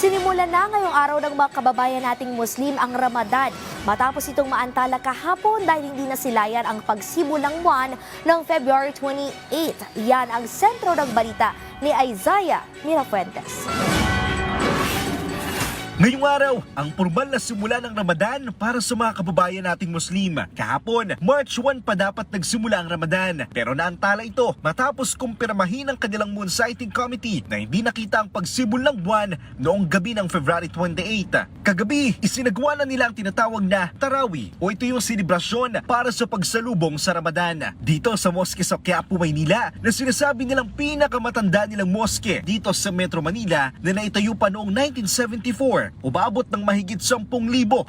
Sinimulan na ngayong araw ng mga kababayan nating Muslim ang Ramadan matapos itong maantala kahapon dahil hindi nasilayan ang pagsimulang buwan ng February 28. Yan ang sentro ng balita ni Isaiah Mirafuentes. Ngayong araw, ang formal na simula ng Ramadan para sa mga kababayan nating Muslim. Kahapon, March 1 pa dapat nagsimula ang Ramadan. Pero naantala ito matapos kumpirmahin ng kanilang moon sighting committee na hindi nakita ang pagsibol ng buwan noong gabi ng February 28. Kagabi, isinagawa na nila ang tinatawag na Tarawih o ito yung selebrasyon para sa pagsalubong sa Ramadan. Dito sa Mosque sa Quiapo, Maynila na sinasabi nilang pinakamatanda nilang mosque dito sa Metro Manila na naitayo pa noong 1974. Umabot ng mahigit 10,000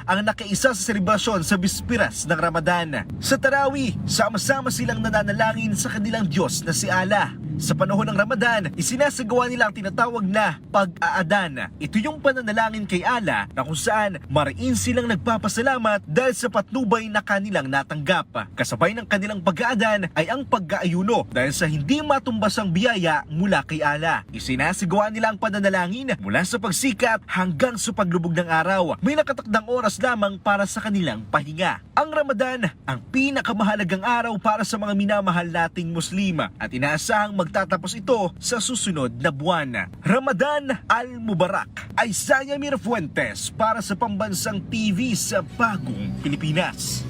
ang nakaisa sa selebrasyon sa bispiras ng Ramadan. Sa Tarawih, sama-sama silang nananalangin sa kanilang Diyos na si Allah. Sa panahon ng Ramadan, isinasagawa nila ang tinatawag na pag-aadan. Ito yung pananalangin kay Allah na kung saan mariin silang nagpapasalamat dahil sa patnubay na kanilang natanggap. Kasabay ng kanilang pag-aadan ay ang pag-aayuno dahil sa hindi matumbasang biyaya mula kay Allah. Isinasagawa nila ang pananalangin mula sa pagsikat hanggang sa paglubog ng araw. May nakatakdang oras lamang para sa kanilang pahinga. Ang Ramadan, ang pinakamahalagang araw para sa mga minamahal nating Muslim at inaasahang magtatapos ito sa susunod na buwan. Ramadan Al-Mubarak. Isaiah Mirafuentes para sa Pambansang TV sa Bagong Pilipinas.